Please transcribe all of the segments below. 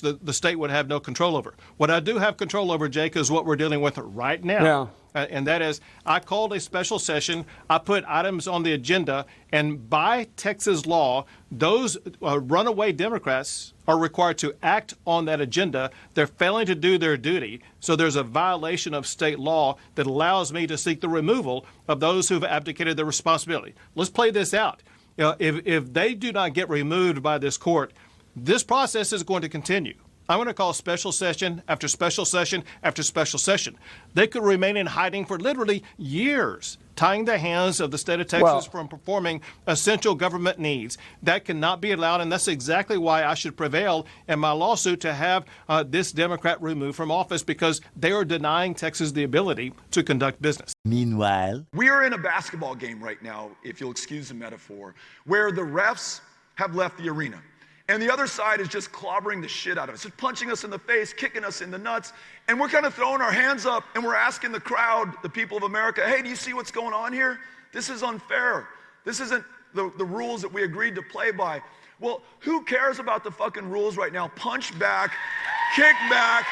the state would have no control over. What I do have control over, Jake, is what we're dealing with right now. Yeah. And that is, I called a special session, I put items on the agenda, and by Texas law, those runaway Democrats are required to act on that agenda. They're failing to do their duty, so there's a violation of state law that allows me to seek the removal of those who've abdicated their responsibility. Let's play this out. If they do not get removed by this court, this process is going to continue. I'm going to call special session after special session after special session. They could remain in hiding for literally years, tying the hands of the state of Texas from performing essential government needs. That cannot be allowed, and that's exactly why I should prevail in my lawsuit to have this Democrat removed from office, because they are denying Texas the ability to conduct business. Meanwhile, we are in a basketball game right now, if you'll excuse the metaphor, where the refs have left the arena. And the other side is just clobbering the shit out of us, just punching us in the face, kicking us in the nuts. And we're kind of throwing our hands up and we're asking the crowd, the people of America, hey, do you see what's going on here? This is unfair. This isn't the rules that we agreed to play by. Well, who cares about the fucking rules right now? Punch back, kick back,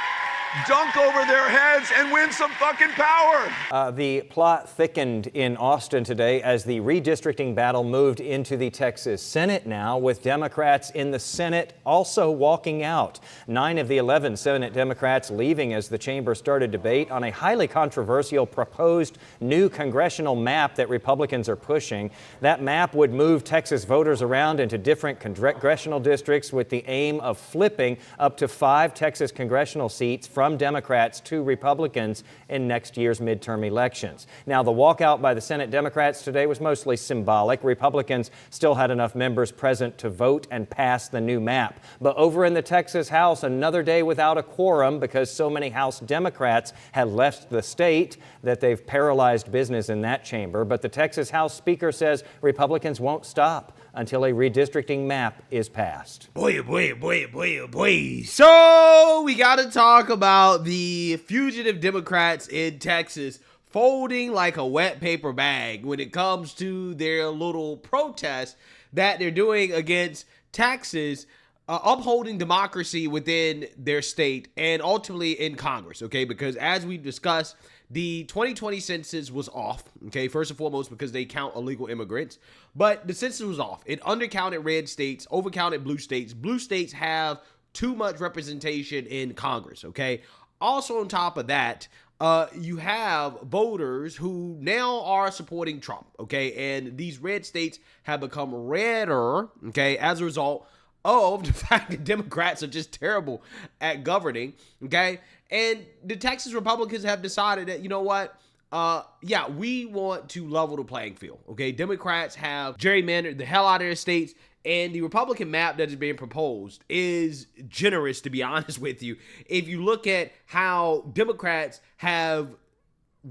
dunk over their heads, and win some fucking power. The plot thickened in Austin today as the redistricting battle moved into the Texas Senate now, with Democrats in the Senate also walking out. 9 of the 11 Senate Democrats leaving as the chamber started debate on a highly controversial proposed new congressional map that Republicans are pushing. That map would move Texas voters around into different congressional districts with the aim of flipping up to 5 Texas congressional seats from Democrats to Republicans in next year's midterm elections. Now, the walkout by the Senate Democrats today was mostly symbolic. Republicans still had enough members present to vote and pass the new map. But over in the Texas House, another day without a quorum because so many House Democrats had left the state that they've paralyzed business in that chamber. But the Texas House Speaker says Republicans won't stop until a redistricting map is passed. Boy. So we got to talk about the fugitive Democrats in Texas folding like a wet paper bag when it comes to their little protest that they're doing against Texas upholding democracy within their state and ultimately in Congress, okay? Because as we discussed, the 2020 census was off, okay? First and foremost, because they count illegal immigrants. But the census was off. It undercounted red states, overcounted blue states. Blue states have too much representation in Congress, okay? Also on top of that, you have voters who now are supporting Trump, okay? And these red states have become redder, okay, as a result of the fact that Democrats are just terrible at governing, okay? And the Texas Republicans have decided that, you know what? Yeah, we want to level the playing field, okay? Democrats have gerrymandered the hell out of their states, and the Republican map that is being proposed is generous, to be honest with you. If you look at how Democrats have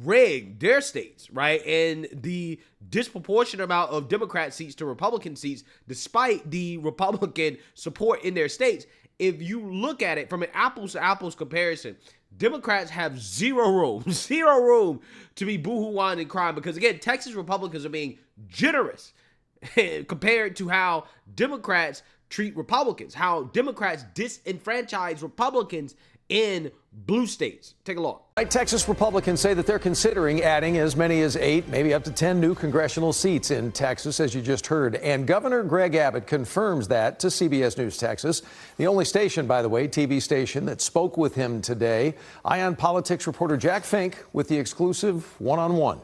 rigged their states, right, and the disproportionate amount of Democrat seats to Republican seats, despite the Republican support in their states, if you look at it from an apples to apples comparison, Democrats have zero room to be boohoo-whining and crying, because again, Texas Republicans are being generous compared to how Democrats treat Republicans, how Democrats disenfranchise Republicans in blue states. Take a look. Texas Republicans say that they're considering adding as many as 8, maybe up to 10 new congressional seats in Texas, as you just heard. And Governor Greg Abbott confirms that to CBS News Texas, the only station, by the way, TV station that spoke with him today. Ion Politics reporter Jack Fink with the exclusive one-on-one.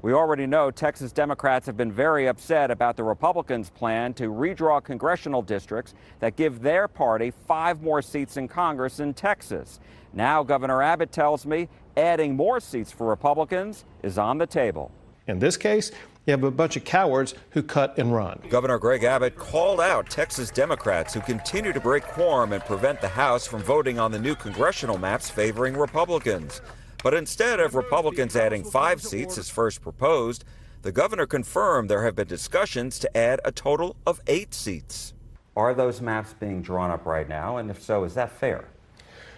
We already know Texas Democrats have been very upset about the Republicans' plan to redraw congressional districts that give their party 5 more seats in Congress in Texas. Now, Governor Abbott tells me adding more seats for Republicans is on the table. In this case, you have a bunch of cowards who cut and run. Governor Greg Abbott called out Texas Democrats who continue to break quorum and prevent the House from voting on the new congressional maps favoring Republicans. But instead of Republicans adding 5 seats as first proposed, the governor confirmed there have been discussions to add a total of 8 seats. Are those maps being drawn up right now? And if so, is that fair?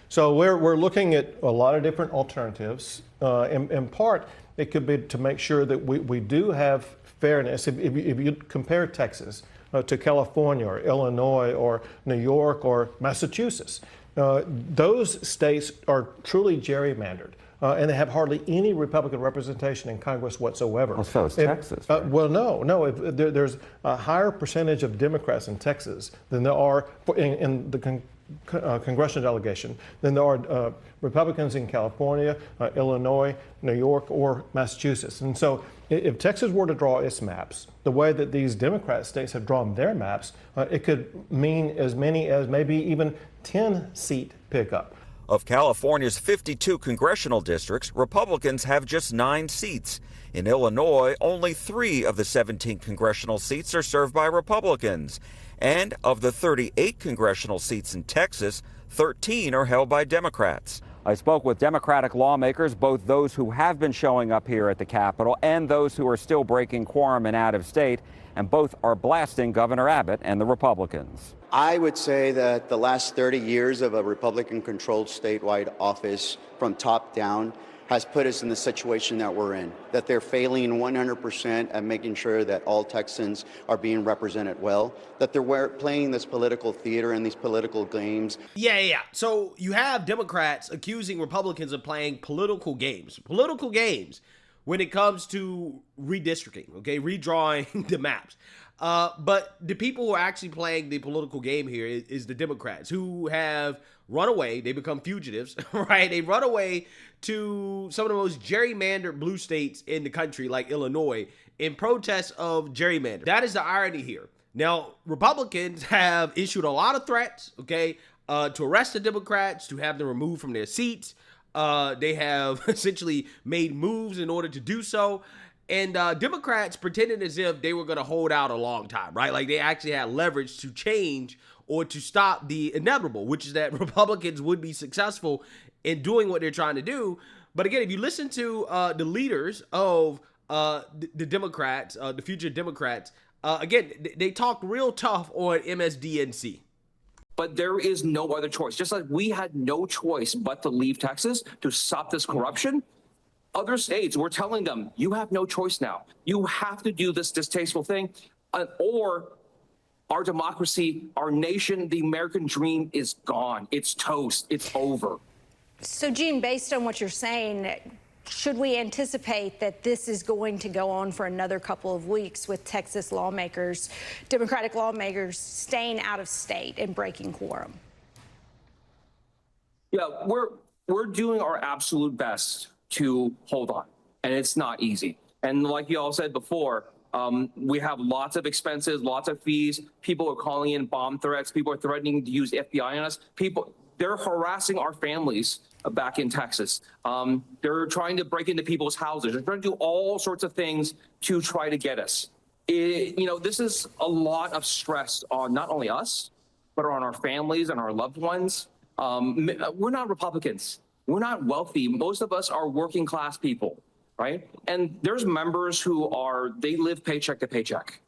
So we're looking at a lot of different alternatives. In part, it could be to make sure that we do have fairness. If you compare Texas, to California or Illinois or New York or Massachusetts. Those states are truly gerrymandered. And they have hardly any Republican representation in Congress whatsoever. Well, so is Texas. Right? Well, no. There's a higher percentage of Democrats in Texas than there are in the congressional delegation than there are Republicans in California, Illinois, New York, or Massachusetts. And so if Texas were to draw its maps the way that these Democrat states have drawn their maps, it could mean as many as maybe even 10-seat pickup. Of California's 52 congressional districts, Republicans have just 9 seats. In Illinois, only 3 of the 17 congressional seats are served by Republicans. And of the 38 congressional seats in Texas, 13 are held by Democrats. I spoke with Democratic lawmakers, both those who have been showing up here at the Capitol and those who are still breaking quorum and out of state, and both are blasting Governor Abbott and the Republicans. I would say that the last 30 years of a Republican-controlled statewide office from top down has put us in the situation that we're in, that they're failing 100% at making sure that all Texans are being represented well, that they're playing this political theater and these political games. Yeah. So you have Democrats accusing Republicans of playing political games when it comes to redistricting, okay, redrawing the maps. But the people who are actually playing the political game here is the Democrats, who have run away. They become fugitives, right? They run away to some of the most gerrymandered blue states in the country, like Illinois, in protest of gerrymandering. That is the irony here. Now, Republicans have issued a lot of threats, okay, to arrest the Democrats, to have them removed from their seats. They have essentially made moves in order to do so. And Democrats pretended as if they were going to hold out a long time, right? Like they actually had leverage to change or to stop the inevitable, which is that Republicans would be successful in doing what they're trying to do. But again, if you listen to the leaders of the Democrats, the future Democrats, again, they talk real tough on MSDNC. But there is no other choice. Just like we had no choice but to leave Texas to stop this corruption, other states, we're telling them, you have no choice now. You have to do this distasteful thing, or our democracy, our nation, the American dream is gone. It's toast. It's over. So, Gene, based on what you're saying, should we anticipate that this is going to go on for another couple of weeks with Texas lawmakers, Democratic lawmakers, staying out of state and breaking quorum? Yeah, we're doing our absolute best to hold on, and it's not easy. And like you all said before, we have lots of expenses, lots of fees. People are calling in bomb threats. People are threatening to use FBI on us. They're harassing our families back in Texas. They're trying to break into people's houses. They're trying to do all sorts of things to try to get us. This is a lot of stress on not only us, but on our families and our loved ones. We're not Republicans. We're not wealthy. Most of us are working class people, right? And there's members who they live paycheck to paycheck.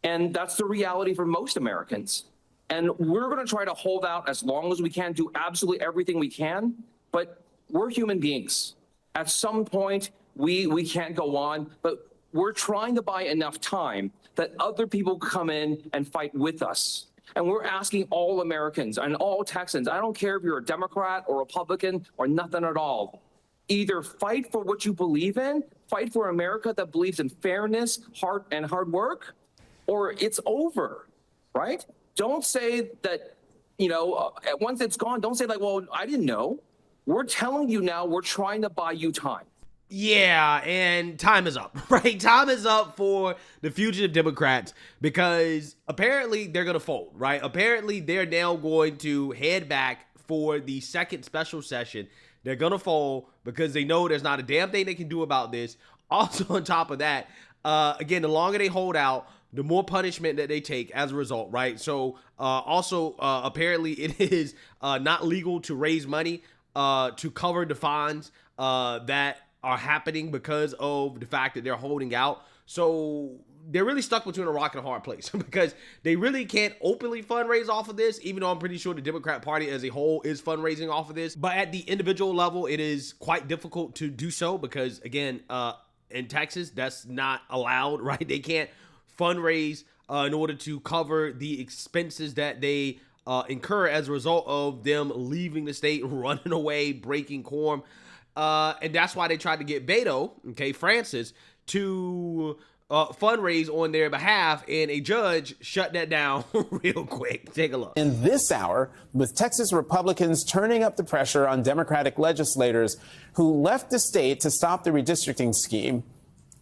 And that's the reality for most Americans. And we're going to try to hold out as long as we can, do absolutely everything we can. But we're human beings. At some point, we can't go on, but we're trying to buy enough time that other people come in and fight with us. And we're asking all Americans and all Texans, I don't care if you're a Democrat or Republican or nothing at all, either fight for what you believe in, fight for America that believes in fairness, hard work, or it's over, right? Don't say that, once it's gone, don't say like, well, I didn't know. We're telling you now, we're trying to buy you time. Yeah, and time is up, right? Time is up for the fugitive Democrats because apparently they're going to fold, right? Apparently they're now going to head back for the second special session. They're going to fold because they know there's not a damn thing they can do about this. Also, on top of that, again, the longer they hold out, the more punishment that they take as a result, right? So apparently it is not legal to raise money to cover the fines that are happening because of the fact that they're holding out. So they're really stuck between a rock and a hard place because they really can't openly fundraise off of this, even though I'm pretty sure the Democrat Party as a whole is fundraising off of this. But at the individual level, it is quite difficult to do so because, again, in Texas, that's not allowed, right? They can't fundraise in order to cover the expenses that they incur as a result of them leaving the state, running away, breaking quorum. And that's why they tried to get Betto, Francis, to fundraise on their behalf, and a judge shut that down real quick. Take a look. In this hour, with Texas Republicans turning up the pressure on Democratic legislators who left the state to stop the redistricting scheme,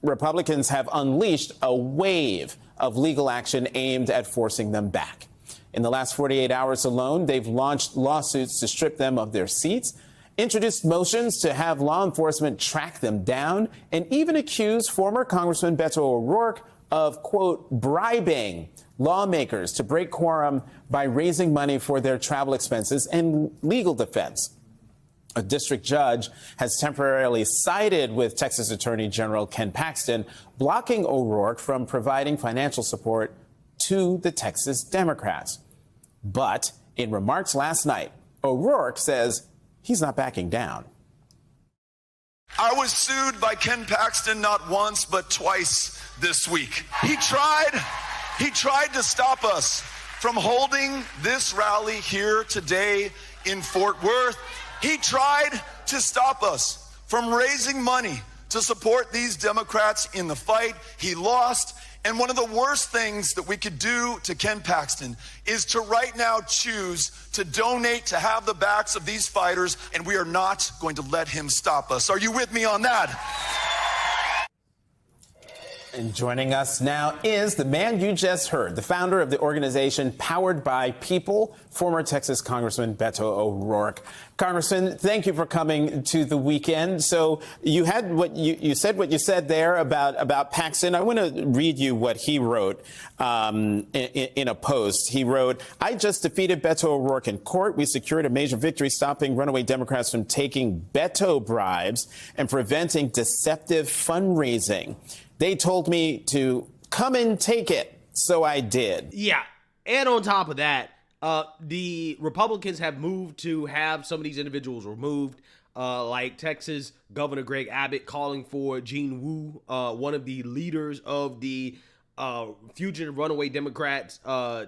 Republicans have unleashed a wave of legal action aimed at forcing them back. In the last 48 hours alone, they've launched lawsuits to strip them of their seats, introduced motions to have law enforcement track them down, and even accused former Congressman Betto Oor of, quote, bribing lawmakers to break quorum by raising money for their travel expenses and legal defense. A district judge has temporarily sided with Texas Attorney General Ken Paxton, blocking O'Rourke from providing financial support to the Texas Democrats. But in remarks last night, O'Rourke says he's not backing down. I was sued by Ken Paxton not once, but twice this week. He tried to stop us from holding this rally here today in Fort Worth. He tried to stop us from raising money to support these Democrats in the fight. He lost. And one of the worst things that we could do to Ken Paxton is to right now choose to donate to have the backs of these fighters, and we are not going to let him stop us. Are you with me on that? And joining us now is the man you just heard, the founder of the organization Powered by People, former Texas Congressman Betto O'Rourke. Congressman, thank you for coming to the weekend. So you had what you said there about Paxton. I want to read you what he wrote in a post. He wrote, "I just defeated Betto O'Rourke in court. We secured a major victory, stopping runaway Democrats from taking Betto bribes and preventing deceptive fundraising. They told me to come and take it, so I did." Yeah, and on top of that, the Republicans have moved to have some of these individuals removed, like Texas Governor Greg Abbott calling for Gene Wu, one of the leaders of the fugitive runaway Democrats,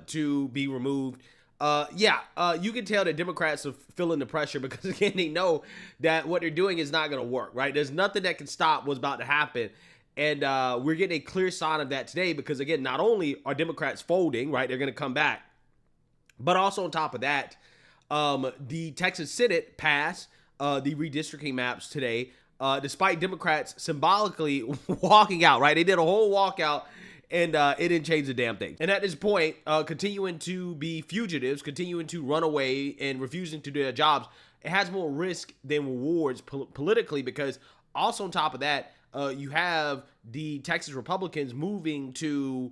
to be removed. You can tell that Democrats are feeling the pressure because, again, they know that what they're doing is not going to work, right? There's nothing that can stop what's about to happen. And we're getting a clear sign of that today because, again, not only are Democrats folding, right, they're going to come back, but also on top of that, the Texas Senate passed the redistricting maps today, despite Democrats symbolically walking out, right? They did a whole walkout, and it didn't change the damn thing. And at this point, continuing to be fugitives, continuing to run away and refusing to do their jobs, it has more risk than rewards politically because also on top of that, you have the Texas Republicans moving to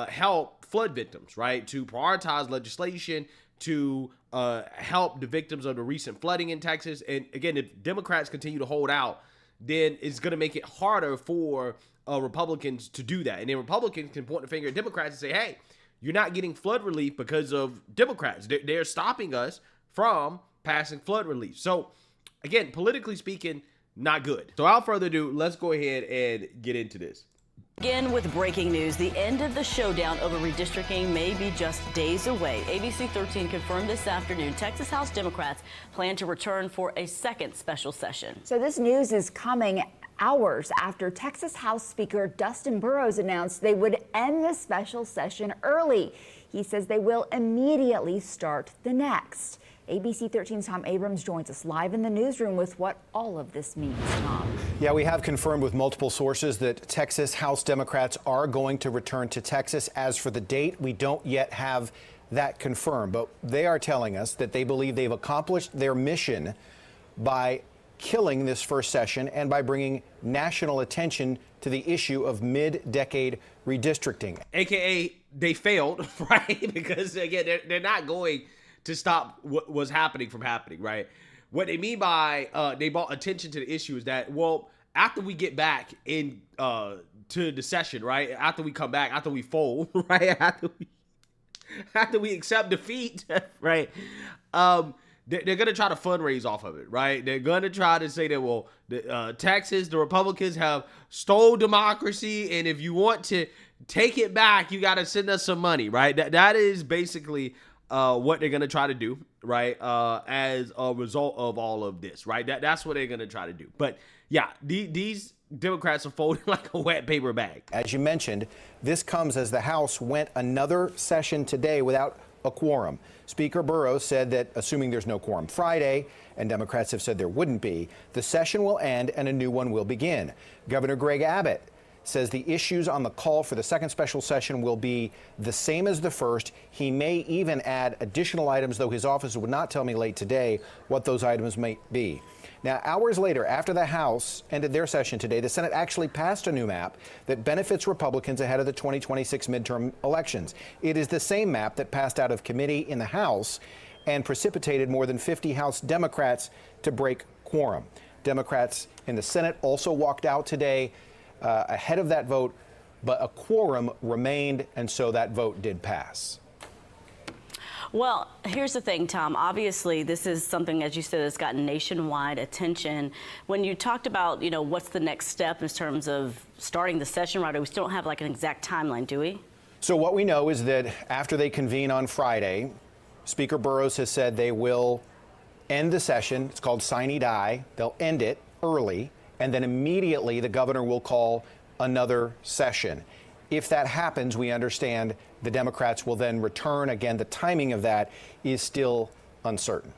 help flood victims, right? To prioritize legislation to help the victims of the recent flooding in Texas. And again, if Democrats continue to hold out, then it's going to make it harder for Republicans to do that. And then Republicans can point the finger at Democrats and say, hey, you're not getting flood relief because of Democrats. They're stopping us from passing flood relief. So again, politically speaking, not good. So without further ado, let's go ahead and get into this. Begin with breaking news. The end of the showdown over redistricting may be just days away. ABC 13 confirmed this afternoon Texas House Democrats plan to return for a second special session. So this news is coming hours after Texas House Speaker Dustin Burrows announced they would end the special session early. He says they will immediately start the next. ABC 13's Tom Abrams joins us live in the newsroom with what all of this means. Tom. Yeah, we have confirmed with multiple sources that Texas House Democrats are going to return to Texas. As for the date, we don't yet have that confirmed, but they are telling us that they believe they've accomplished their mission by killing this first session and by bringing national attention to the issue of mid-decade redistricting. AKA they failed, right? Because again, they're not going to stop what was happening from happening, right? What they mean by they brought attention to the issue is that, well, after we get back in to the session, right? After we come back, after we fold, right? After we accept defeat, right? They're going to try to fundraise off of it, right? They're going to try to say that, well, Texas, the Republicans have stole democracy, and if you want to take it back. You got to send us some money, right? That is basically what they're going to try to do, right? As a result of all of this, right? That's what they're going to try to do. But yeah, these Democrats are folding like a wet paper bag. As you mentioned, this comes as the House went another session today without a quorum. Speaker Burrows said that assuming there's no quorum Friday, and Democrats have said there wouldn't be, the session will end and a new one will begin. Governor Greg Abbott says the issues on the call for the second special session will be the same as the first. He may even add additional items, though his office would not tell me late today what those items might be. Now, hours later, after the House ended their session today, the Senate actually passed a new map that benefits Republicans ahead of the 2026 midterm elections. It is the same map that passed out of committee in the House and precipitated more than 50 House Democrats to break quorum. Democrats in the Senate also walked out today ahead of that vote, but a quorum remained, and so that vote did pass. Well, here's the thing, Tom. Obviously, this is something, as you said, that's gotten nationwide attention. When you talked about, what's the next step in terms of starting the session, right? We still don't have like an exact timeline, do we? So what we know is that after they convene on Friday, Speaker Burrows has said they will end the session. It's called sine die. They'll end it early, and then immediately the governor will call another session. If that happens, we understand the Democrats will then return. Again, the timing of that is still uncertain.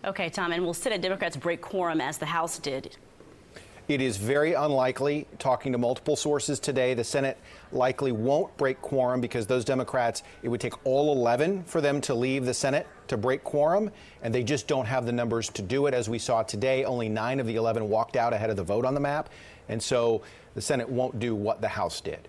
Okay, Tom, and will Senate Democrats break quorum as the House did? It is very unlikely. Talking to multiple sources today, the Senate likely won't break quorum because those Democrats, it would take all 11 for them to leave the Senate to break quorum, and they just don't have the numbers to do it. As we saw today, only 9 of the 11 walked out ahead of the vote on the map, and so the Senate won't do what the House did.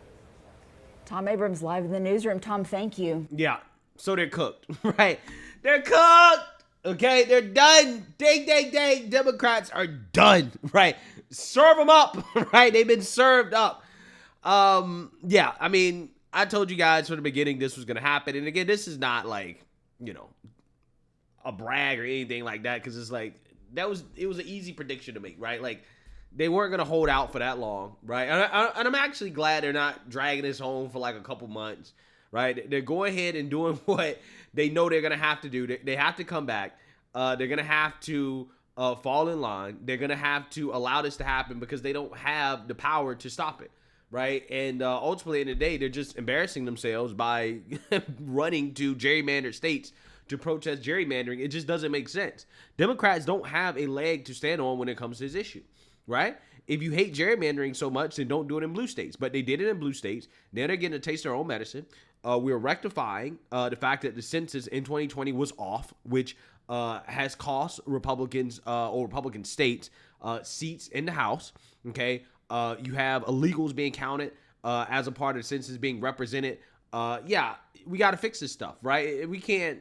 Tom Abrams live in the newsroom. Tom, thank you. Yeah, so they're cooked, right? They're cooked, okay? They're done. Ding, ding, ding. Democrats are done, right? Serve them up, right? They've been served up. Yeah, I mean, I told you guys from the beginning this was going to happen. And again, this is not like, a brag or anything like that, because it's like, it was an easy prediction to make, right? Like, they weren't going to hold out for that long, right? And I'm actually glad they're not dragging this home for like a couple months, right? They're going ahead and doing what they know they're going to have to do. They have to come back. They're going to have to fall in line. They're going to have to allow this to happen because they don't have the power to stop it, right? And ultimately, in the day, they're just embarrassing themselves by running to gerrymandered states to protest gerrymandering. It just doesn't make sense. Democrats don't have a leg to stand on when it comes to this issue. Right? If you hate gerrymandering so much, then don't do it in blue states. But they did it in blue states. Now they're getting to taste their own medicine. We're rectifying the fact that the census in 2020 was off, which has cost Republicans or Republican states seats in the House. Okay, you have illegals being counted as a part of the census being represented. Yeah, we got to fix this stuff, right? We can't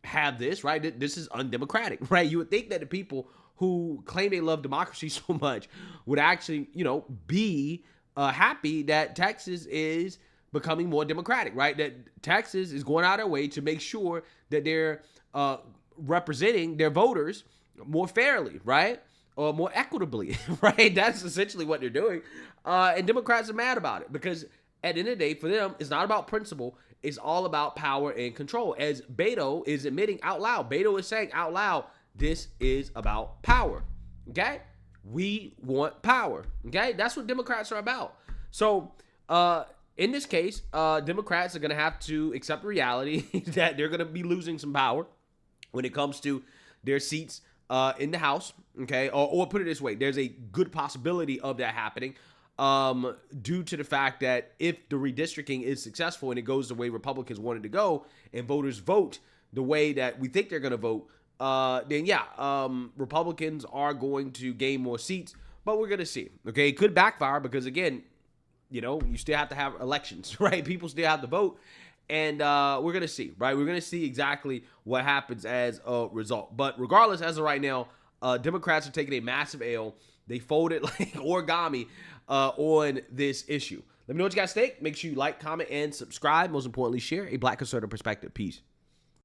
have this, right? This is undemocratic, right? You would think that the people who claim they love democracy so much would actually, be happy that Texas is becoming more democratic, right? That Texas is going out of their way to make sure that they're representing their voters more fairly, right? Or more equitably, right? That's essentially what they're doing. And Democrats are mad about it because at the end of the day, for them, it's not about principle. It's all about power and control. As Betto is admitting out loud, Betto is saying out loud, this is about power, okay? We want power, okay? That's what Democrats are about. So, in this case, Democrats are going to have to accept the reality that they're going to be losing some power when it comes to their seats in the House, okay? Or put it this way, there's a good possibility of that happening due to the fact that if the redistricting is successful and it goes the way Republicans wanted to go and voters vote the way that we think they're going to vote, then yeah, Republicans are going to gain more seats, but we're going to see, okay? It could backfire because, again, you still have to have elections, right? People still have to vote, and we're going to see, right? We're going to see exactly what happens as a result. But regardless, as of right now, Democrats are taking a massive L. They folded like origami on this issue. Let me know what you guys think. Make sure you like, comment, and subscribe. Most importantly, share a Black conservative perspective. Peace.